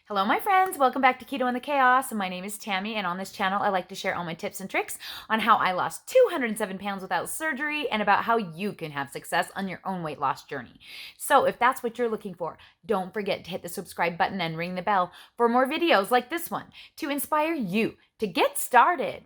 Hello, my friends. Welcome back to Keto and the Chaos. My name is Tammy, and on this channel, I like to share all my tips and tricks on how I lost 207 pounds without surgery and about how you can have success on your own weight loss journey. So if that's what you're looking for, don't forget to hit the subscribe button and ring the bell for more videos like this one to inspire you to get started.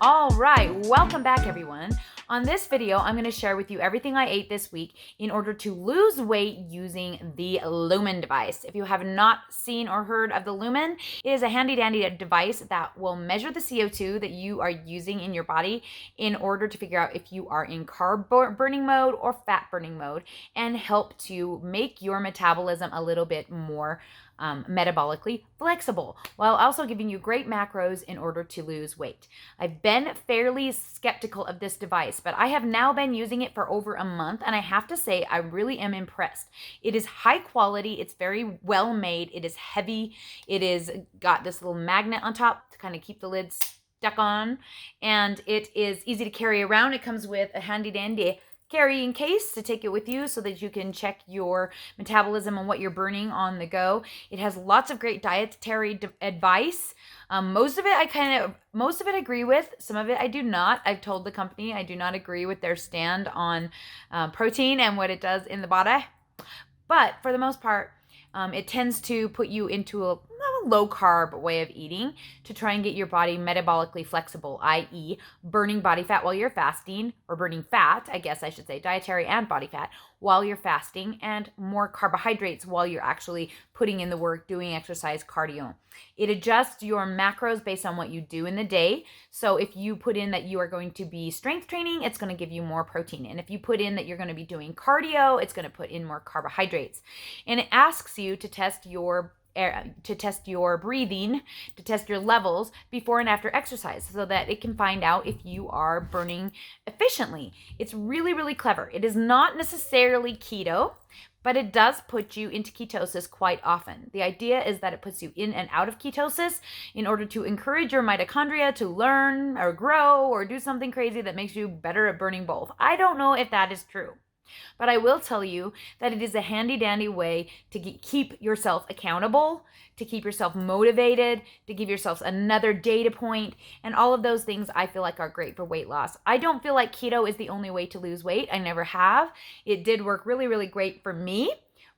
All right, welcome back, everyone. On this video, I'm going to share with you everything I ate this week in order to lose weight using the Lumen device. If you have not seen or heard of the Lumen, it is a handy-dandy device that will measure the CO2 that you are using in your body in order to figure out if you are in carb burning mode or fat burning mode and help to make your metabolism a little bit more metabolically flexible, while also giving you great macros in order to lose weight. I've been fairly skeptical of this device, but I have now been using it for over a month, and I have to say I really am impressed. It is high quality, it's very well made, it is heavy, it is got this little magnet on top to kind of keep the lid stuck on, and it is easy to carry around. It comes with a handy dandy carrying case to take it with you so that you can check your metabolism and what you're burning on the go. It has lots of great dietary advice. Most of it I agree with. Some of it I do not. I've told the company I do not agree with their stand on protein and what it does in the body. But for the most part, it tends to put you into a low carb way of eating to try and get your body metabolically flexible, i.e. burning body fat while you're fasting, or burning fat, I guess I should say, dietary and body fat while you're fasting, and more carbohydrates while you're actually putting in the work, doing exercise, cardio. It adjusts your macros based on what you do in the day. So if you put in that you are going to be strength training, it's going to give you more protein. And if you put in that you're going to be doing cardio, it's going to put in more carbohydrates. And it asks you to test your breathing, to test your levels before and after exercise so that it can find out if you are burning efficiently. It's really, really clever. It is not necessarily keto, but it does put you into ketosis quite often. The idea is that it puts you in and out of ketosis in order to encourage your mitochondria to learn or grow or do something crazy that makes you better at burning both. I don't know if that is true. But I will tell you that it is a handy-dandy way to keep yourself accountable, to keep yourself motivated, to give yourself another data point, and all of those things I feel like are great for weight loss. I don't feel like keto is the only way to lose weight. I never have. It did work really, really great for me,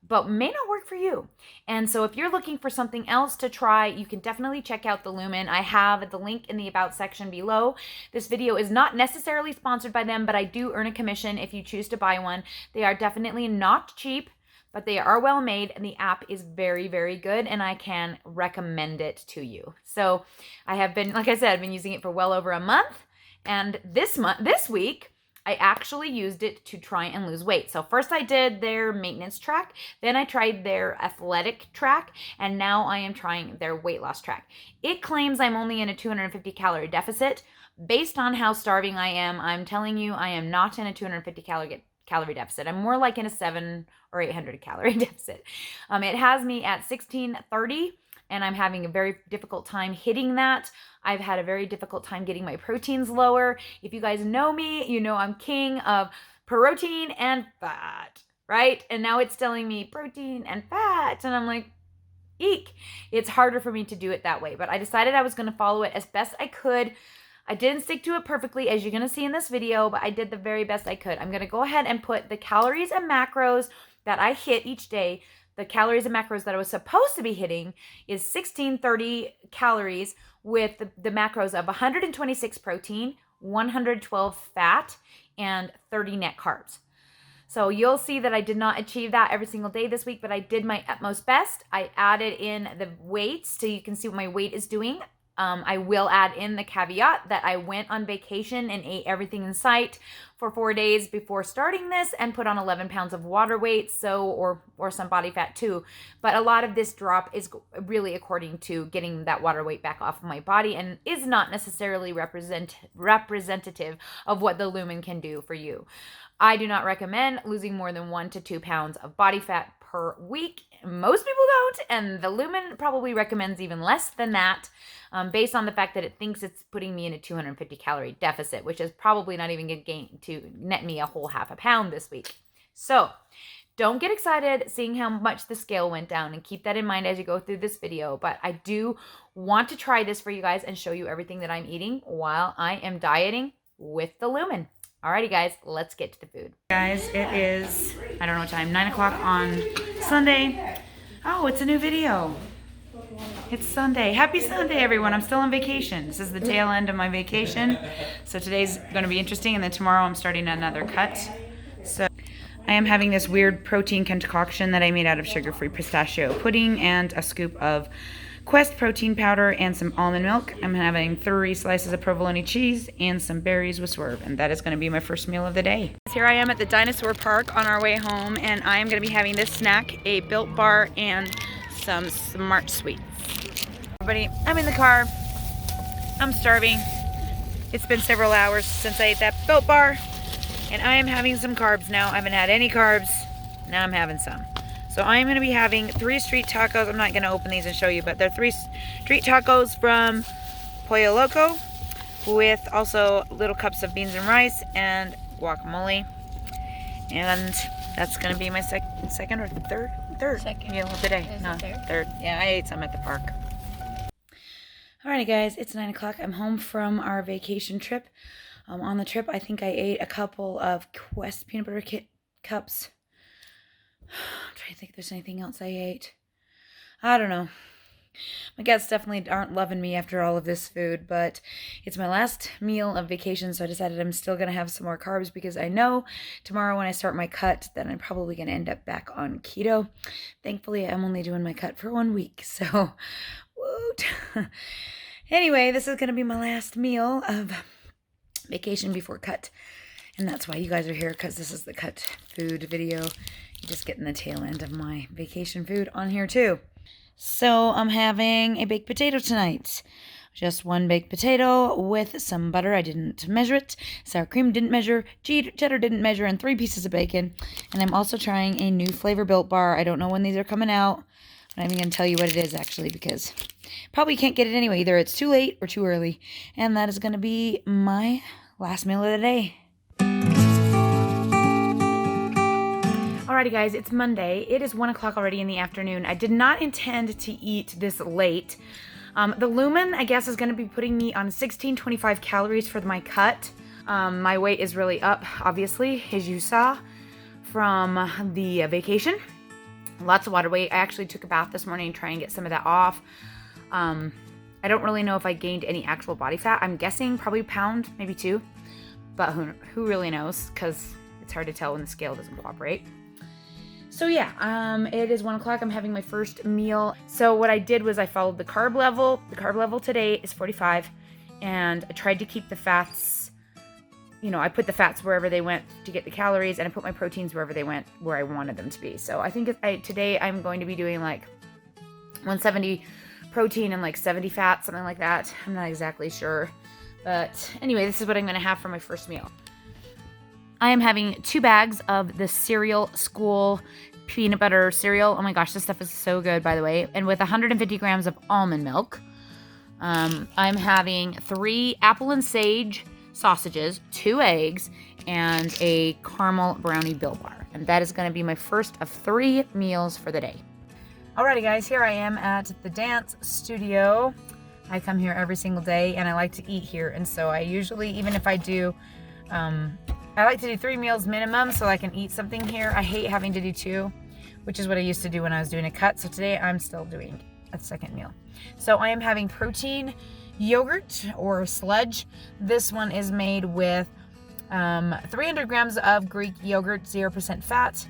but may not work for you. And so if you're looking for something else to try, you can definitely check out the Lumen. I have the link in the About section below. This video is not necessarily sponsored by them, but I do earn a commission if you choose to buy one. They are definitely not cheap, but they are well made, and the app is very, very good, and I can recommend it to you. So I have been, like I said, I've been using it for well over a month, and this week, I actually used it to try and lose weight. So first I did their maintenance track, then I tried their athletic track, and now I am trying their weight loss track. It claims I'm only in a 250 calorie deficit. Based on how starving I am, I'm telling you I am not in a 250 calorie deficit. I'm more like in a 700 or 800 calorie deficit. It has me at 1630. And I'm having a very difficult time hitting that. I've had a very difficult time getting my proteins lower. If you guys know me, you know I'm king of protein and fat, right? And now it's telling me protein and fat, and I'm like, eek. It's harder for me to do it that way, but I decided I was gonna follow it as best I could. I didn't stick to it perfectly, as you're gonna see in this video, but I did the very best I could. I'm gonna go ahead and put the calories and macros that I hit each day. The calories and macros that I was supposed to be hitting is 1630 calories with the macros of 126 protein, 112 fat, and 30 net carbs. So you'll see that I did not achieve that every single day this week, but I did my utmost best. I added in the weights so you can see what my weight is doing. I will add in the caveat that I went on vacation and ate everything in sight for 4 days before starting this and put on 11 pounds of water weight, or some body fat too. But a lot of this drop is really according to getting that water weight back off of my body and is not necessarily representative of what the Lumen can do for you. I do not recommend losing more than 1 to 2 pounds of body fat per week. Most people don't, and the Lumen probably recommends even less than that, based on the fact that it thinks it's putting me in a 250 calorie deficit, which is probably not even going to net me a whole half a pound this week. So don't get excited seeing how much the scale went down, and keep that in mind as you go through this video. But I do want to try this for you guys and show you everything that I'm eating while I am dieting with the Lumen. Alrighty guys, let's get to the food. Guys, it is, I don't know what time, 9 o'clock on Sunday. Oh, it's a new video. It's Sunday. Happy Sunday, everyone. I'm still on vacation. This is the tail end of my vacation. So today's going to be interesting, and then tomorrow I'm starting another cut. So I am having this weird protein concoction that I made out of sugar-free pistachio pudding and a scoop of Quest protein powder and some almond milk. I'm having 3 slices of provolone cheese and some berries with swerve, and that is going to be my first meal of the day. Here I am at the dinosaur park on our way home, and I am going to be having this snack, a Built Bar and some Smart Sweets. Everybody, I'm in the car. I'm starving. It's been several hours since I ate that Built Bar, and I am having some carbs now. I haven't had any carbs. Now I'm having some. So I'm going to be having 3 street tacos. I'm not going to open these and show you, but they're 3 street tacos from Pollo Loco with also little cups of beans and rice and guacamole. And that's going to be my second or third Second meal of the day. No, third. Yeah, I ate some at the park. Alrighty guys, it's 9 o'clock. I'm home from our vacation trip. On the trip, I think I ate a couple of Quest peanut butter cups. I'm trying to think if there's anything else I ate. I don't know. My guests definitely aren't loving me after all of this food, but it's my last meal of vacation, so I decided I'm still going to have some more carbs because I know tomorrow when I start my cut that I'm probably going to end up back on keto. Thankfully, I'm only doing my cut for 1 week, so woot. Anyway, this is going to be my last meal of vacation before cut, and that's why you guys are here, because this is the cut food video. You're just getting the tail end of my vacation food on here too. So I'm having a baked potato tonight. Just 1 baked potato with some butter. I didn't measure it. Sour cream didn't measure. Cheddar didn't measure. And 3 pieces of bacon. And I'm also trying a new flavor Built Bar. I don't know when these are coming out. I'm not even going to tell you what it is actually, because probably can't get it anyway. Either it's too late or too early. And that is going to be my last meal of the day. Alrighty guys, it's Monday. It is 1 o'clock already in the afternoon. I did not intend to eat this late. The Lumen, I guess, is going to be putting me on 1625 calories for my cut. My weight is really up, obviously, as you saw from the vacation. Lots of water weight. I actually took a bath this morning to try and get some of that off. I don't really know if I gained any actual body fat. I'm guessing probably a pound, maybe 2. But who really knows, because it's hard to tell when the scale doesn't cooperate. So yeah, it is 1 o'clock. I'm having my first meal. So what I did was I followed the carb level. The carb level today is 45, and I tried to keep the fats, you know, I put the fats wherever they went to get the calories, and I put my proteins wherever they went, where I wanted them to be. So I think today I'm going to be doing like 170 protein and like 70 fat, something like that. I'm not exactly sure. But anyway, this is what I'm going to have for my first meal. I am having 2 bags of the cereal school peanut butter cereal. Oh my gosh, this stuff is so good, by the way. And with 150 grams of almond milk. I'm having 3 apple and sage sausages, 2 eggs, and a caramel brownie Built Bar. And that is going to be my first of 3 meals for the day. Alrighty guys, here I am at the dance studio. I come here every single day, and I like to eat here. And so I usually, even if I do, I like to do 3 meals minimum so I can eat something here. I hate having to do 2, which is what I used to do when I was doing a cut. So today I'm still doing a second meal. So I am having protein yogurt or sludge. This one is made with 300 grams of Greek yogurt, 0% fat,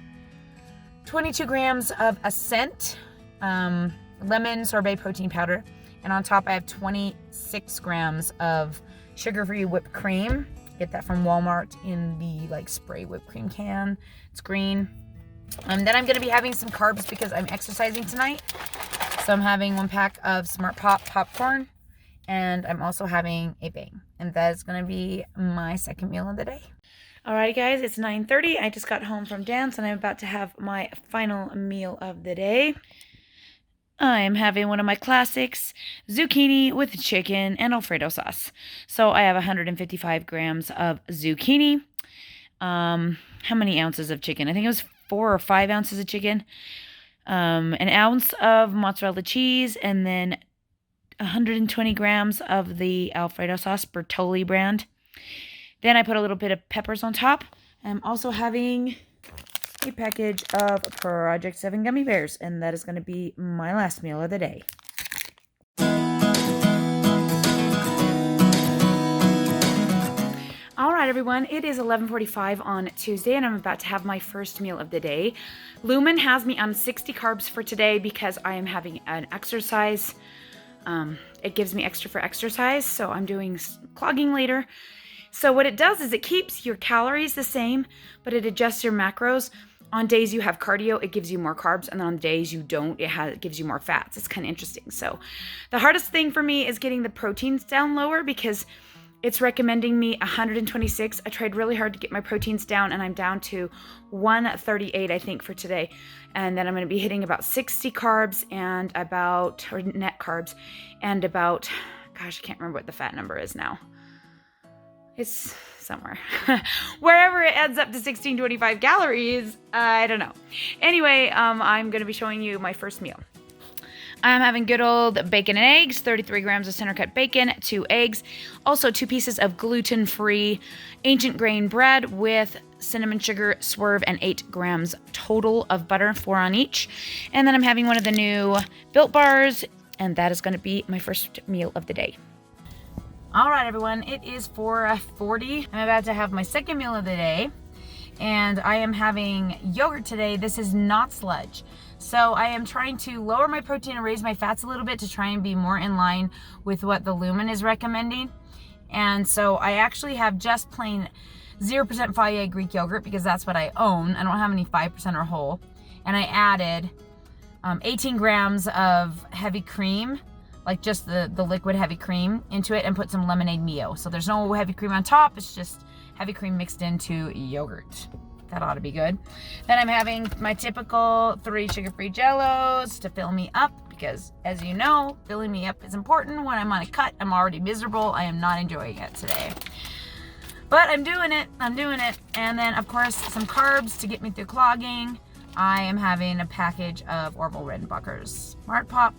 22 grams of Ascent lemon sorbet protein powder, and on top I have 26 grams of sugar-free whipped cream. Get that from Walmart in the like spray whipped cream can. It's green. Then I'm going to be having some carbs because I'm exercising tonight. So I'm having 1 pack of Smart Pop popcorn, and I'm also having a Bang. And that is going to be my second meal of the day. Alright guys, it's 9:30. I just got home from dance, and I'm about to have my final meal of the day. I am having one of my classics, zucchini with chicken and Alfredo sauce. So I have 155 grams of zucchini. How many ounces of chicken? I think it was 4 or 5 ounces of chicken, an ounce of mozzarella cheese, and then 120 grams of the Alfredo sauce, Bertolli brand. Then I put a little bit of peppers on top. I'm also having a package of Project 7 gummy bears, and that is going to be my last meal of the day. All right, everyone, it is 11:45 on Tuesday, and I'm about to have my first meal of the day. Lumen has me on 60 carbs for today because I am having an exercise. It gives me extra for exercise, so I'm doing clogging later. So what it does is it keeps your calories the same, but it adjusts your macros. On days you have cardio, it gives you more carbs, and then on days you don't, it gives you more fats. It's kind of interesting. So the hardest thing for me is getting the proteins down lower because it's recommending me 126. I tried really hard to get my proteins down, and I'm down to 138, I think, for today. And then I'm going to be hitting about 60 carbs and or net carbs, and about, gosh, I can't remember what the fat number is now. It's somewhere. Wherever it adds up to 1625 calories, I don't know. Anyway, I'm going to be showing you my first meal. I'm having good old bacon and eggs, 33 grams of center cut bacon, 2 eggs, also 2 pieces of gluten-free ancient grain bread with cinnamon sugar, swerve, and 8 grams total of butter, 4 on each. And then I'm having one of the new Built Bars, and that is going to be my first meal of the day. All right, everyone, it is 4:40. I'm about to have my second meal of the day, and I am having yogurt today. This is not sludge. So I am trying to lower my protein and raise my fats a little bit to try and be more in line with what the Lumen is recommending. And so I actually have just plain 0% Fage Greek yogurt because that's what I own. I don't have any 5% or whole. And I added 18 grams of heavy cream, like just the liquid heavy cream into it, and put some lemonade Mio. So there's no heavy cream on top. It's just heavy cream mixed into yogurt. That ought to be good. Then I'm having my typical 3 sugar-free Jellos to fill me up because, as you know, filling me up is important. When I'm on a cut, I'm already miserable. I am not enjoying it today. But I'm doing it. And then, of course, some carbs to get me through clogging. I am having a package of Orville Redenbacher's Smart Pop.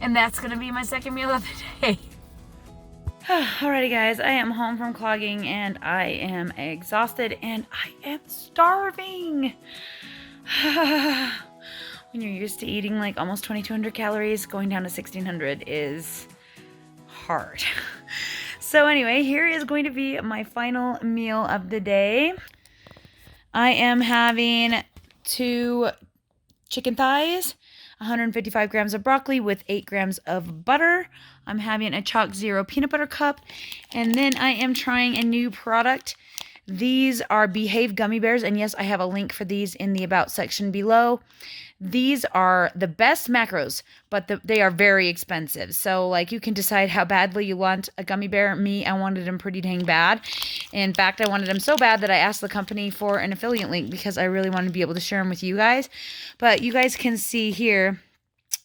And that's going to be my second meal of the day. Alrighty, guys, I am home from clogging, and I am exhausted, and I am starving. When you're used to eating like almost 2,200 calories, going down to 1,600 is hard. So anyway, here is going to be my final meal of the day. I am having 2 chicken thighs, 155 grams of broccoli with 8 grams of butter. I'm having a Chalk Zero peanut butter cup. And then I am trying a new product. These are Behave gummy bears. And yes, I have a link for these in the About section below. These are the best macros, but they are very expensive. So like you can decide how badly you want a gummy bear. Me, I wanted them pretty dang bad. In fact, I wanted them so bad that I asked the company for an affiliate link because I really wanted to be able to share them with you guys. But you guys can see here,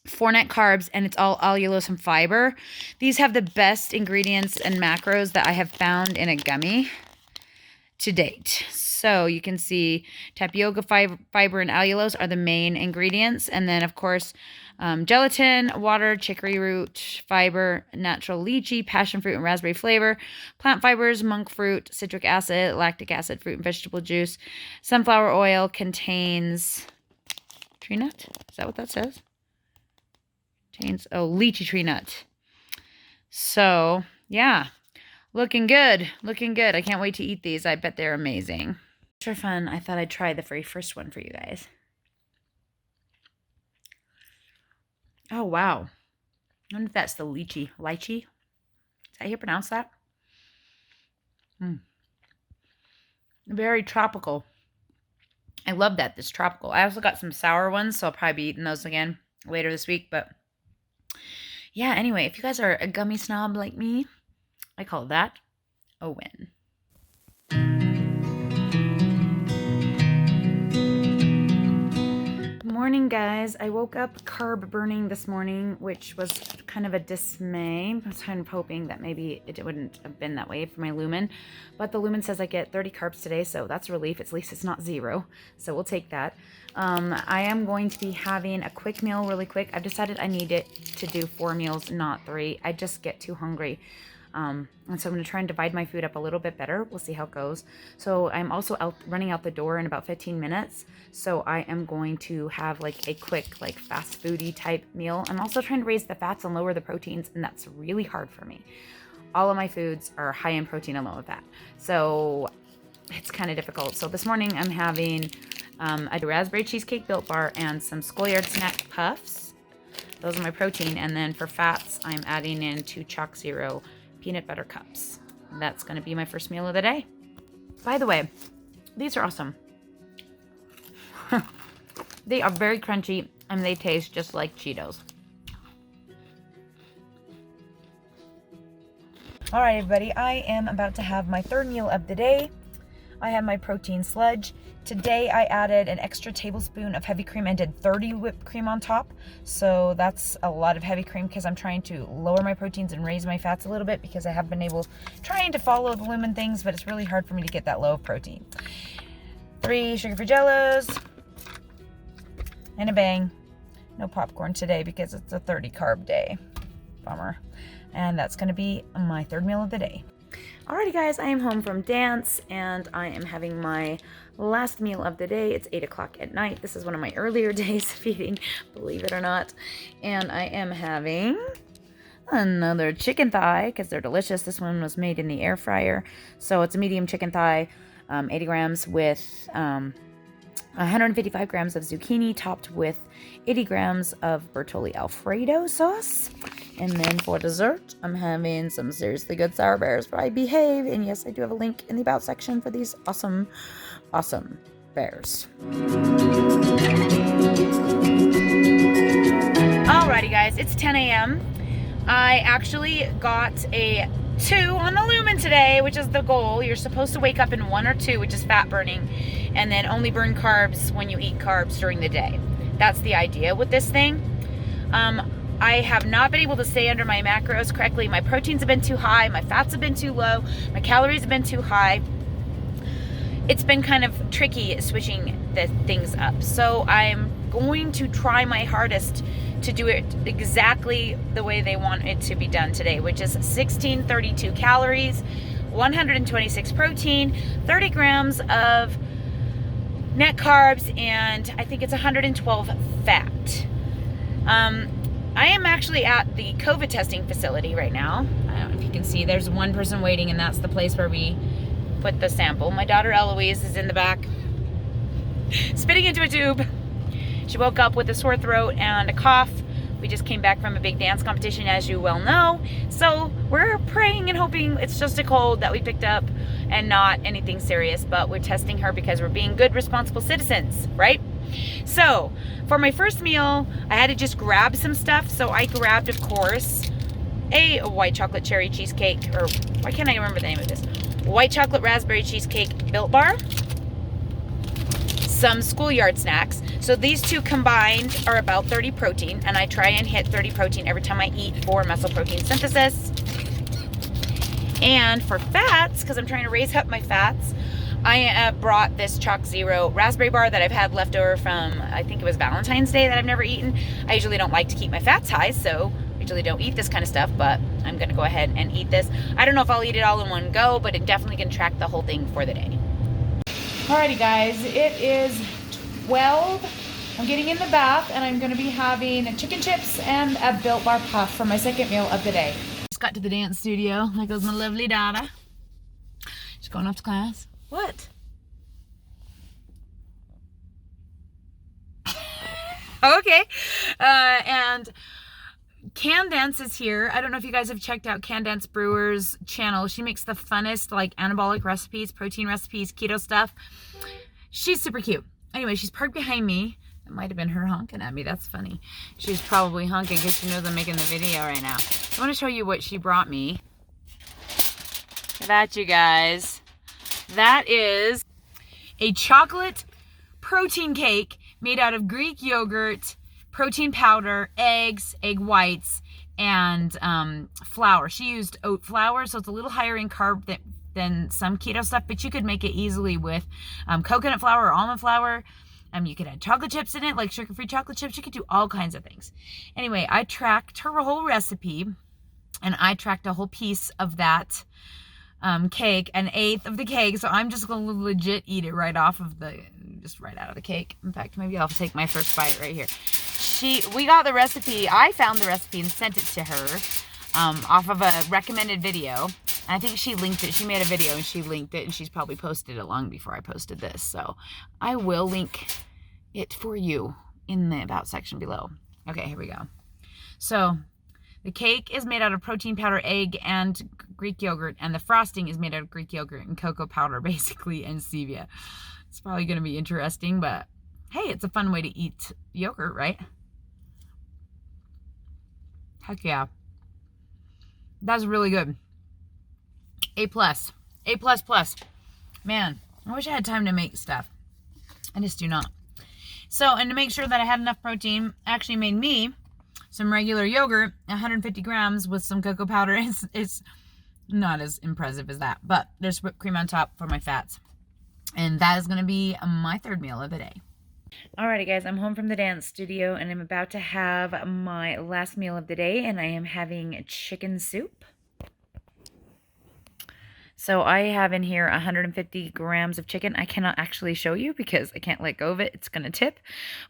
4 net carbs, and it's all allulose and fiber. These have the best ingredients and macros that I have found in a gummy to date. So you can see tapioca fiber and allulose are the main ingredients. And then, of course, gelatin, water, chicory root, fiber, natural lychee, passion fruit, and raspberry flavor, plant fibers, monk fruit, citric acid, lactic acid, fruit and vegetable juice. Sunflower oil contains tree nut. Is that what that says? Lychee tree nut. So, yeah. Looking good. I can't wait to eat these. I bet they're amazing. For fun, I thought I'd try the very first one for you guys. Oh, wow. I wonder if that's the lychee. Lychee? Is that how you pronounce that? Very tropical. I love that. This tropical. I also got some sour ones, so I'll probably be eating those again later this week. But yeah, anyway, if you guys are a gummy snob like me, I call that a win. Good morning, morning, guys. I woke up carb burning this morning, which was kind of a dismay. I was kind of hoping that maybe it wouldn't have been that way for my Lumen, but the Lumen says I get 30 carbs today, so that's a relief. At least it's not 0, so we'll take that. I am going to be having a quick meal really quick. I've decided I need it to do 4 meals, not 3. I just get too hungry. And so I'm going to try and divide my food up a little bit better. We'll see how it goes. So I'm also running out the door in about 15 minutes. So I am going to have like a quick, like fast foody type meal. I'm also trying to raise the fats and lower the proteins, and that's really hard for me. All of my foods are high in protein and low in fat. So it's kind of difficult. So this morning I'm having a raspberry cheesecake Built Bar and some schoolyard snack puffs. Those are my protein. And then for fats, I'm adding in 2 Chalk Zero peanut butter cups. That's going to be my first meal of the day. By the way, these are awesome. They are very crunchy and they taste just like Cheetos. All right, everybody, I am about to have my 3rd meal of the day. I have my protein sludge. Today I added an extra tablespoon of heavy cream and did 30 whipped cream on top. So that's a lot of heavy cream because I'm trying to lower my proteins and raise my fats a little bit, because I have been trying to follow the Lumen things, but it's really hard for me to get that low of protein. 3 sugar-free jellos and a bang. No popcorn today because it's a 30 carb day. Bummer. And that's going to be my 3rd meal of the day. Alrighty, guys, I am home from dance and I am having my last meal of the day. It's 8 o'clock at night. This is one of my earlier days of eating, believe it or not. And I am having another chicken thigh because they're delicious. This one was made in the air fryer. So it's a medium chicken thigh, 80 grams with 155 grams of zucchini topped with 80 grams of Bertolli Alfredo sauce. And then for dessert, I'm having some seriously good sour bears by Behave. And yes, I do have a link in the about section for these awesome, awesome bears. Alrighty, guys, it's 10 a.m. I actually got a 2 on the Lumen today, which is the goal. You're supposed to wake up in 1 or 2, which is fat burning, and then only burn carbs when you eat carbs during the day. That's the idea with this thing. I have not been able to stay under my macros correctly. My proteins have been too high, my fats have been too low, my calories have been too high. It's been kind of tricky switching the things up. So I'm going to try my hardest to do it exactly the way they want it to be done today, which is 1632 calories, 126 protein, 30 grams of net carbs, and I think it's 112 fat. I am actually at the COVID testing facility right now. I don't know if you can see, there's one person waiting, and that's the place where we put the sample. My daughter Eloise is in the back, spitting into a tube. She woke up with a sore throat and a cough. We just came back from a big dance competition, as you well know. So we're praying and hoping it's just a cold that we picked up and not anything serious, but we're testing her because we're being good, responsible citizens, right? So for my first meal, I had to just grab some stuff. So I grabbed, of course, a white chocolate cherry cheesecake, or why can't I remember the name of this? White chocolate raspberry cheesecake Built Bar, some schoolyard snacks. So these 2 combined are about 30 protein, and I try and hit 30 protein every time I eat for muscle protein synthesis. And for fats, because I'm trying to raise up my fats, I brought this Chalk Zero raspberry bar that I've had left over from, I think it was Valentine's Day, that I've never eaten. I usually don't like to keep my fats high, so I usually don't eat this kind of stuff, but I'm going to go ahead and eat this. I don't know if I'll eat it all in one go, but it definitely can track the whole thing for the day. Alrighty, guys, it is 12. I'm getting in the bath, and I'm going to be having chicken chips and a Built Bar puff for my 2nd meal of the day. Just got to the dance studio. There goes my lovely daughter. She's going off to class. What? Okay. And Candance is here. I don't know if you guys have checked out Candance Brewer's channel. She makes the funnest, like, anabolic recipes, protein recipes, keto stuff. She's super cute. Anyway, she's parked behind me. It might have been her honking at me. That's funny. She's probably honking because she knows I'm making the video right now. I want to show you what she brought me. Look at that, you guys. That is a chocolate protein cake made out of Greek yogurt, protein powder, eggs, egg whites, and flour. She used oat flour, so it's a little higher in carb than some keto stuff, but you could make it easily with coconut flour or almond flour. You could add chocolate chips in it, like sugar-free chocolate chips. You could do all kinds of things. Anyway, I tracked her whole recipe, and I tracked a whole piece of that cake, an eighth of the cake. So I'm just going to legit eat it right out of the cake. In fact, maybe I'll take my first bite right here. We got the recipe. I found the recipe and sent it to her off of a recommended video. I think she linked it. She made a video and she linked it, and she's probably posted it long before I posted this. So I will link it for you in the about section below. Okay, here we go. So the cake is made out of protein powder, egg, and Greek yogurt, and the frosting is made out of Greek yogurt and cocoa powder, basically, and stevia. It's probably going to be interesting, but hey, it's a fun way to eat yogurt, right? Heck yeah. That's really good. A+. A++. Man, I wish I had time to make stuff. I just do not. So, and to make sure that I had enough protein, I actually made me some regular yogurt, 150 grams with some cocoa powder. It's not as impressive as that, but there's whipped cream on top for my fats. And that is going to be my third meal of the day. Alrighty guys, I'm home from the dance studio and I'm about to have my last meal of the day, and I am having chicken soup. So I have in here 150 grams of chicken. I cannot actually show you because I can't let go of it. It's going to tip.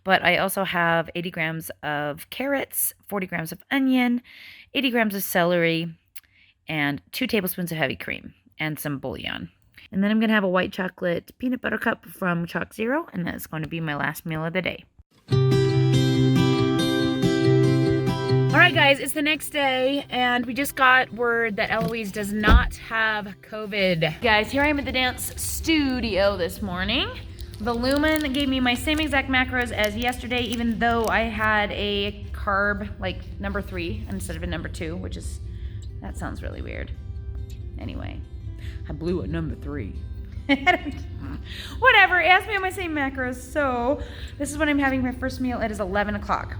But I also have 80 grams of carrots, 40 grams of onion, 80 grams of celery, and 2 tablespoons of heavy cream, and some bouillon. And then I'm going to have a white chocolate peanut butter cup from Chalk Zero, and that's going to be my last meal of the day. Alright guys, it's the next day, and we just got word that Eloise does not have COVID. Guys, here I am at the dance studio this morning. The Lumen gave me my same exact macros as yesterday, even though I had a carb, like number 3 instead of a number 2, which is, that sounds really weird. Anyway, I blew a number 3. Whatever, it asked me on my same macros, so this is what I'm having my first meal. It is 11 o'clock.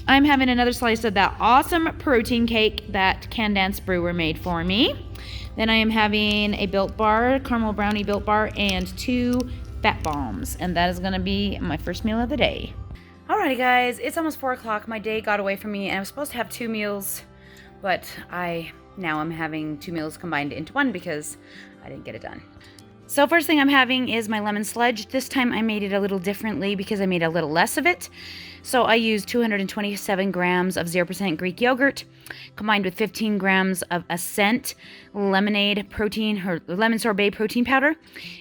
I'm having another slice of that awesome protein cake that Can Dance Brewer made for me. Then I am having a Built Bar, caramel brownie Built Bar, and 2 fat bombs. And that is going to be my first meal of the day. Alrighty guys, it's almost 4 o'clock. My day got away from me, and I was supposed to have 2 meals, but now I'm having 2 meals combined into one because I didn't get it done. So first thing I'm having is my lemon sludge. This time I made it a little differently because I made a little less of it. So I used 227 grams of 0% Greek yogurt combined with 15 grams of Ascent lemonade protein, or lemon sorbet protein powder,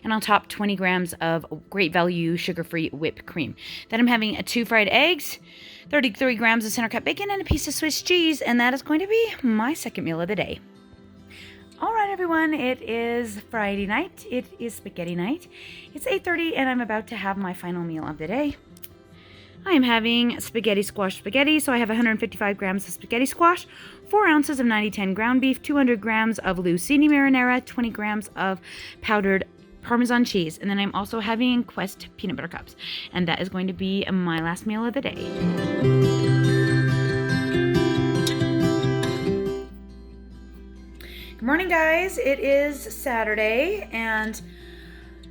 and on top 20 grams of great value sugar-free whipped cream. Then I'm having 2 fried eggs, 33 grams of center cut bacon, and a piece of Swiss cheese, and that is going to be my second meal of the day. All right, everyone, it is Friday night. It is spaghetti night. It's 8:30, and I'm about to have my final meal of the day. I am having spaghetti squash spaghetti, so I have 155 grams of spaghetti squash, 4 ounces of 90-10 ground beef, 200 grams of Lucini marinara, 20 grams of powdered Parmesan cheese, and then I'm also having Quest peanut butter cups, and that is going to be my last meal of the day. Good morning, guys. It is Saturday, and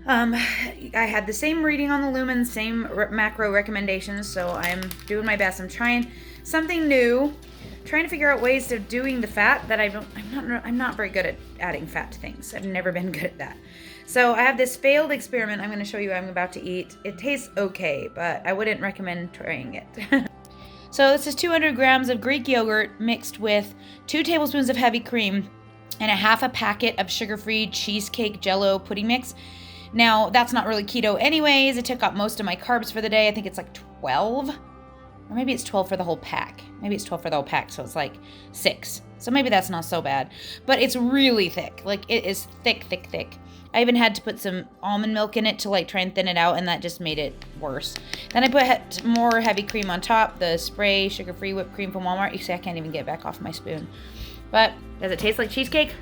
I had the same reading on the Lumen, same macro recommendations, so I'm doing my best. I'm trying something new, trying to figure out ways of doing the fat that I'm not very good at adding fat to things. I've never been good at that. So I have this failed experiment I'm going to show you I'm about to eat. It tastes okay, but I wouldn't recommend trying it. So this is 200 grams of Greek yogurt mixed with 2 tablespoons of heavy cream and a half a packet of sugar-free cheesecake jello pudding mix. Now, that's not really keto anyways. It took up most of my carbs for the day. I think it's like 12, or maybe it's 12 for the whole pack. Maybe it's 12 for the whole pack, so it's like 6. So maybe that's not so bad, but it's really thick. Like, it is thick, thick, thick. I even had to put some almond milk in it to like try and thin it out, and that just made it worse. Then I put more heavy cream on top, the spray sugar-free whipped cream from Walmart. You see, I can't even get it back off my spoon. But does it taste like cheesecake?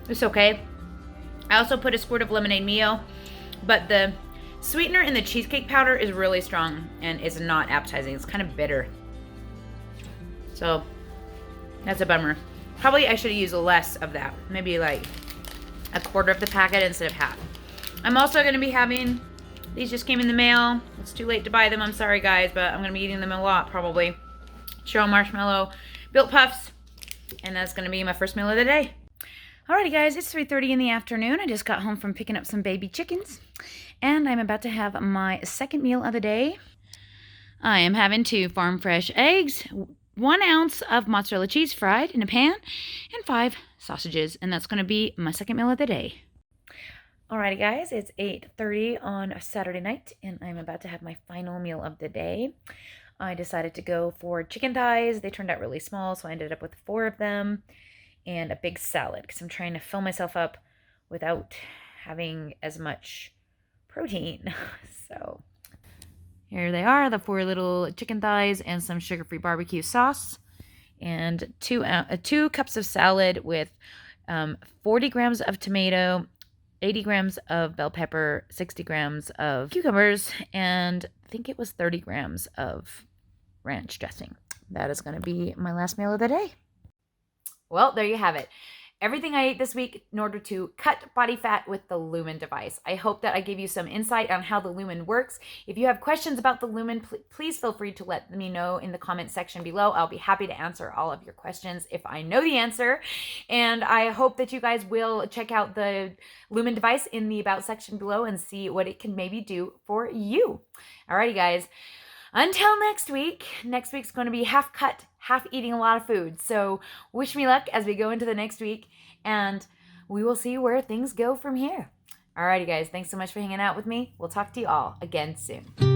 It's okay. I also put a squirt of lemonade Mio, but the sweetener in the cheesecake powder is really strong and is not appetizing. It's kind of bitter. So that's a bummer. Probably I should have used less of that. Maybe like a quarter of the packet instead of half. I'm also going to be having, these just came in the mail. It's too late to buy them. I'm sorry guys, but I'm going to be eating them a lot probably. Churro marshmallow built puffs. And that's going to be my first meal of the day. Alrighty guys, it's 3:30 in the afternoon. I just got home from picking up some baby chickens. And I'm about to have my second meal of the day. I am having 2 farm fresh eggs, 1 ounce of mozzarella cheese fried in a pan, and 5 sausages. And that's going to be my second meal of the day. Alrighty guys, it's 8:30 on a Saturday night, and I'm about to have my final meal of the day. I decided to go for chicken thighs. They turned out really small, so I ended up with 4 of them and a big salad because I'm trying to fill myself up without having as much protein. So here they are, the 4 little chicken thighs and some sugar-free barbecue sauce, and 2 cups of salad with 40 grams of tomato, 80 grams of bell pepper, 60 grams of cucumbers, and I think it was 30 grams of ranch dressing. That is going to be my last meal of the day. Well, there you have it. Everything I ate this week in order to cut body fat with the Lumen device. I hope that I gave you some insight on how the Lumen works. If you have questions about the Lumen, please feel free to let me know in the comment section below. I'll be happy to answer all of your questions if I know the answer. And I hope that you guys will check out the Lumen device in the About section below and see what it can maybe do for you. Alrighty, guys. Until next week's going to be half cut, half eating a lot of food. So wish me luck as we go into the next week, and we will see where things go from here. Alrighty guys, thanks so much for hanging out with me. We'll talk to you all again soon.